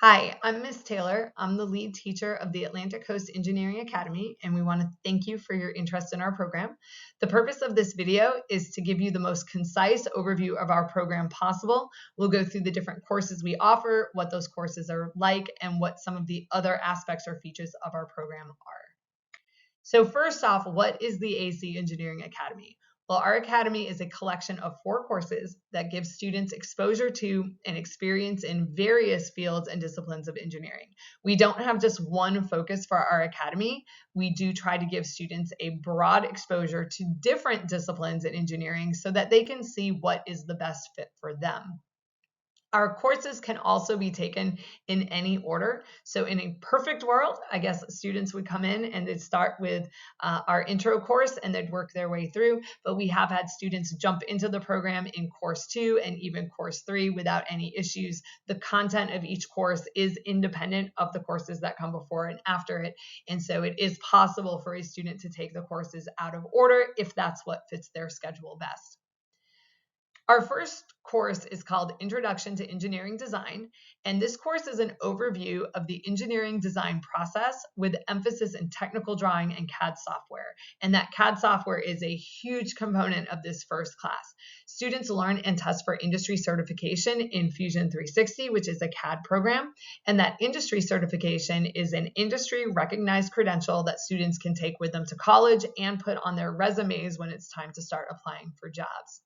Hi, I'm Miss Taylor. I'm the lead teacher of the Atlantic Coast Engineering Academy, and we want to thank you for your interest in our program. The purpose of this video is to give you the most concise overview of our program possible. We'll go through the different courses we offer, what those courses are like, and what some of the other aspects or features of our program are. So first off, what is the AC Engineering Academy? Well, our academy is a collection of 4 courses that give students exposure to and experience in various fields and disciplines of engineering. We don't have just one focus for our academy. We do try to give students a broad exposure to different disciplines in engineering so that they can see what is the best fit for them. Our courses can also be taken in any order. So in a perfect world, I guess students would come in and they'd start with our intro course and they'd work their way through. But we have had students jump into the program in course 2 and even course 3 without any issues. The content of each course is independent of the courses that come before and after it. And so it is possible for a student to take the courses out of order if that's what fits their schedule best. Our first course is called Introduction to Engineering Design, and this course is an overview of the engineering design process with emphasis in technical drawing and CAD software. And that CAD software is a huge component of this first class. Students learn and test for industry certification in Fusion 360, which is a CAD program, and that industry certification is an industry recognized credential that students can take with them to college and put on their resumes when it's time to start applying for jobs.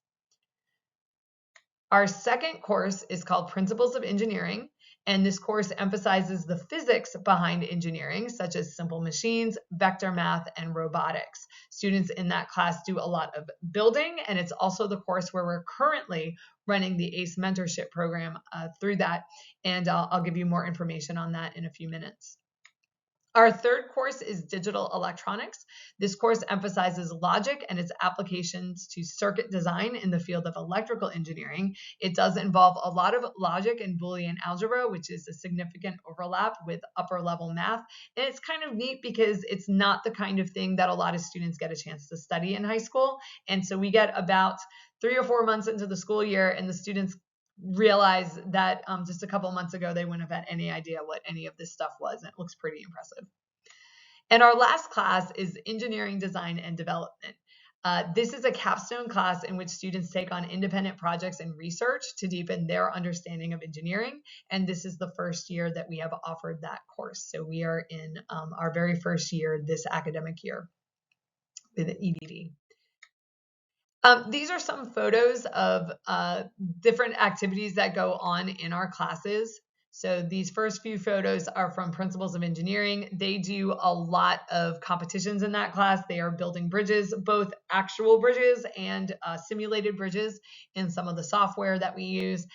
Our second course is called Principles of Engineering, and this course emphasizes the physics behind engineering, such as simple machines, vector math, and robotics. Students in that class do a lot of building, and it's also the course where we're currently running the ACE mentorship program through that, and I'll give you more information on that in a few minutes. Our third course is Digital Electronics. This course emphasizes logic and its applications to circuit design in the field of electrical engineering. It does involve a lot of logic and Boolean algebra, which is a significant overlap with upper level math. And it's kind of neat because it's not the kind of thing that a lot of students get a chance to study in high school. And so we get about 3 or 4 months into the school year and the students realize that just a couple months ago they wouldn't have had any idea what any of this stuff was, and it looks pretty impressive. And our last class is Engineering Design and Development. This is a capstone class in which students take on independent projects and research to deepen their understanding of engineering, and this is the first year that we have offered that course. So we are in our very first year this academic year with EDD. These are some photos of different activities that go on in our classes. So these first few photos are from Principles of Engineering. They do a lot of competitions in that class. They are building bridges, both actual bridges and simulated bridges in some of the software that we use.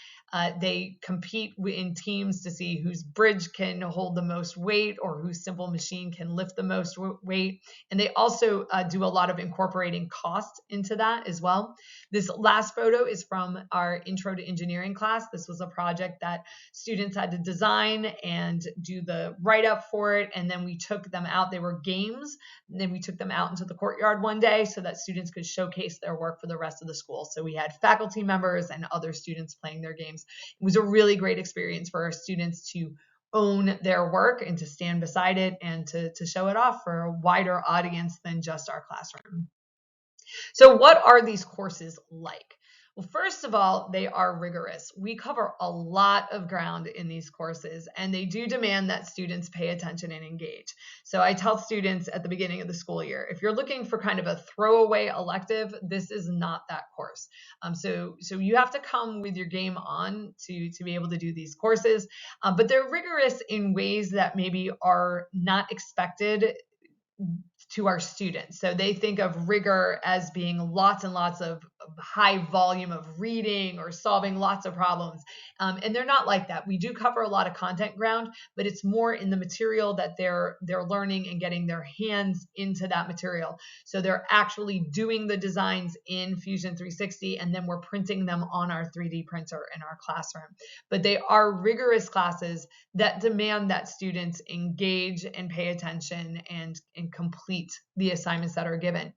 They compete in teams to see whose bridge can hold the most weight or whose simple machine can lift the most weight. And they also do a lot of incorporating cost into that as well. This last photo is from our Intro to Engineering class. This was a project that students had to design and do the write-up for it, and then we took them out. They were games, and then we took them out into the courtyard one day so that students could showcase their work for the rest of the school. So we had faculty members and other students playing their games. It was a really great experience for our students to own their work and to stand beside it and to show it off for a wider audience than just our classroom. So what are these courses like? Well, first of all, they are rigorous. We cover a lot of ground in these courses, and they do demand that students pay attention and engage. So I tell students at the beginning of the school year, if you're looking for kind of a throwaway elective, this is not that course. So you have to come with your game on to be able to do these courses, but they're rigorous in ways that maybe are not expected to our students. So they think of rigor as being lots and lots of high volume of reading or solving lots of problems. And they're not like that. We do cover a lot of content ground, but it's more in the material that they're learning and getting their hands into that material. So they're actually doing the designs in Fusion 360, and then we're printing them on our 3D printer in our classroom. But they are rigorous classes that demand that students engage and pay attention and complete the assignments that are given.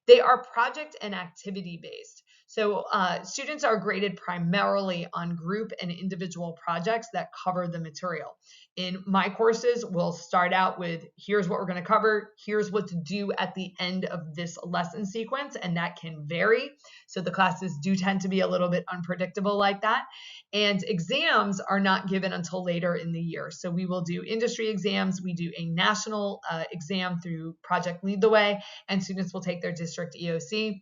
They are project and activity based. So students are graded primarily on group and individual projects that cover the material. In my courses, we'll start out with here's what we're going to cover, here's what to do at the end of this lesson sequence, and that can vary. So the classes do tend to be a little bit unpredictable like that. And exams are not given until later in the year. So we will do industry exams, we do a national exam through Project Lead the Way, and students will take their district EOC.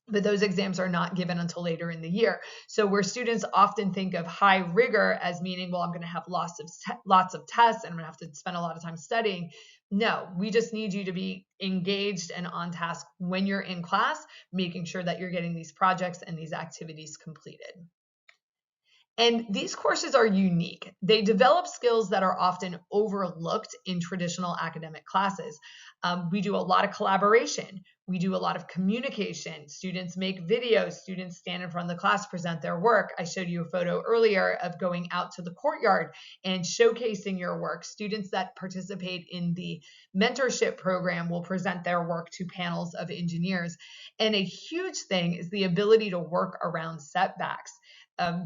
But those exams are not given until later in the year. So where students often think of high rigor as meaning, well, I'm going to have lots of tests and I'm going to have to spend a lot of time studying. No, we just need you to be engaged and on task when you're in class, making sure that you're getting these projects and these activities completed. And these courses are unique. They develop skills that are often overlooked in traditional academic classes. We do a lot of collaboration. We do a lot of communication. Students make videos. Students stand in front of the class, present their work. I showed you a photo earlier of going out to the courtyard and showcasing your work. Students that participate in the mentorship program will present their work to panels of engineers. And a huge thing is the ability to work around setbacks.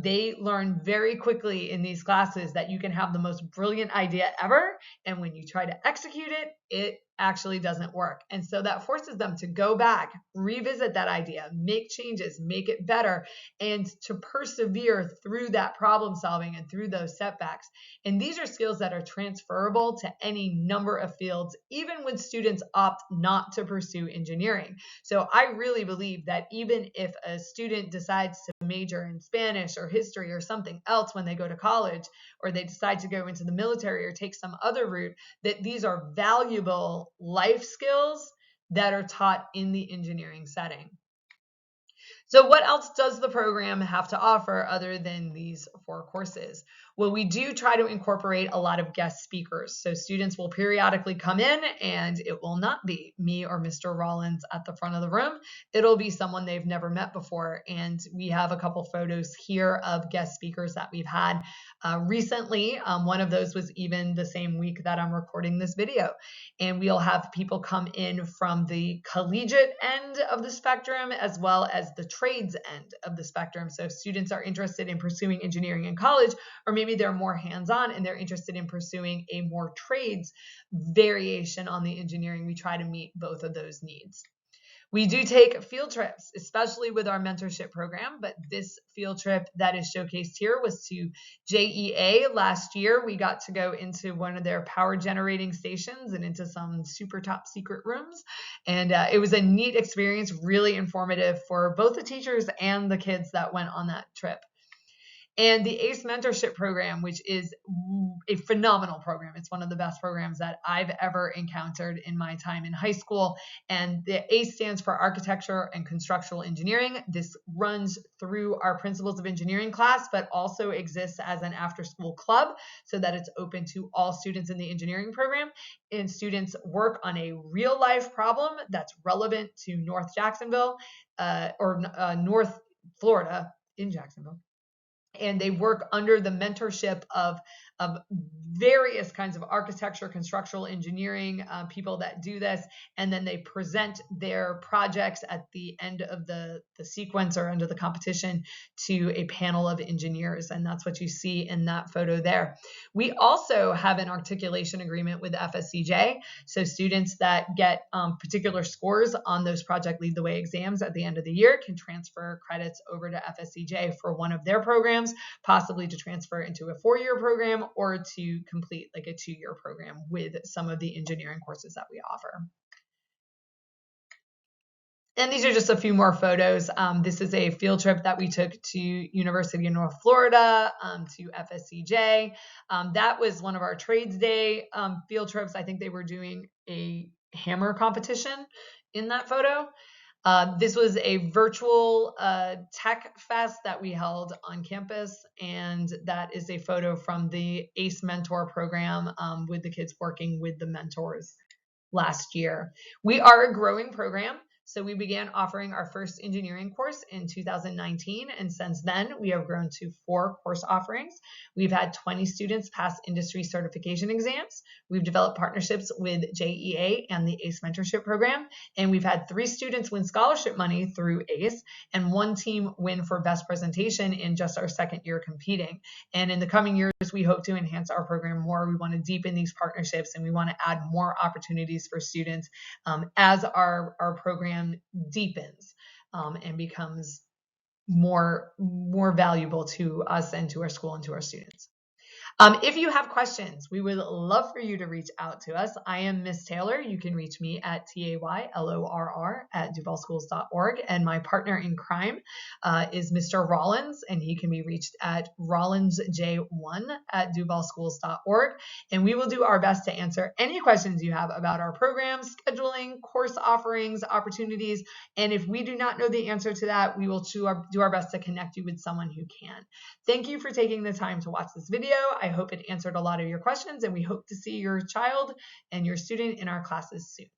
They learn very quickly in these classes that you can have the most brilliant idea ever, and when you try to execute it, it actually doesn't work. And so that forces them to go back, revisit that idea, make changes, make it better, and to persevere through that problem solving and through those setbacks. And these are skills that are transferable to any number of fields, even when students opt not to pursue engineering. So I really believe that even if a student decides to major in Spanish or history or something else when they go to college, or they decide to go into the military or take some other route, that these are valuable life skills that are taught in the engineering setting. So what else does the program have to offer other than these 4 courses? Well, we do try to incorporate a lot of guest speakers. So students will periodically come in, and it will not be me or Mr. Rollins at the front of the room. It'll be someone they've never met before. And we have a couple photos here of guest speakers that we've had recently. One of those was even the same week that I'm recording this video. And we'll have people come in from the collegiate end of the spectrum as well as the trades end of the spectrum. So if students are interested in pursuing engineering in college, or maybe they're more hands-on and they're interested in pursuing a more trades variation on the engineering, we try to meet both of those needs. We do take field trips, especially with our mentorship program, but this field trip that is showcased here was to JEA last year. We got to go into one of their power generating stations and into some super top secret rooms. And it was a neat experience, really informative for both the teachers and the kids that went on that trip. And the ACE mentorship program, which is a phenomenal program. It's one of the best programs that I've ever encountered in my time in high school. And the ACE stands for Architecture and Constructional Engineering. This runs through our Principles of Engineering class, but also exists as an after-school club so that it's open to all students in the engineering program. And students work on a real-life problem that's relevant to North Jacksonville or North Florida in Jacksonville. And they work under the mentorship of various kinds of architecture, constructional engineering people that do this. And then they present their projects at the end of the sequence or under the competition to a panel of engineers. And that's what you see in that photo there. We also have an articulation agreement with FSCJ. So students that get particular scores on those Project Lead the Way exams at the end of the year can transfer credits over to FSCJ for one of their programs, possibly to transfer into a 4-year program or to complete like a 2-year program with some of the engineering courses that we offer. And these are just a few more photos. This is a field trip that we took to University of North Florida, to FSCJ. That was one of our trades day field trips. I think they were doing a hammer competition in that photo. This was a virtual tech fest that we held on campus, and that is a photo from the ACE Mentor program with the kids working with the mentors last year. We are a growing program. So we began offering our first engineering course in 2019, and since then we have grown to 4 course offerings. We've had 20 students pass industry certification exams. We've developed partnerships with JEA and the ACE mentorship program, and we've had 3 students win scholarship money through ACE and 1 team win for best presentation in just our second year competing. And in the coming years, we hope to enhance our program more. We want to deepen these partnerships, and we want to add more opportunities for students as our program deepens and becomes more valuable to us and to our school and to our students. If you have questions, we would love for you to reach out to us. I am Miss Taylor. You can reach me at taylorr@duvalschools.org. And my partner in crime is Mr. Rollins, and he can be reached at rollinsj1@duvalschools.org. And we will do our best to answer any questions you have about our program, scheduling, course offerings, opportunities. And if we do not know the answer to that, we will do our best to connect you with someone who can. Thank you for taking the time to watch this video. I hope it answered a lot of your questions, and we hope to see your child and your student in our classes soon.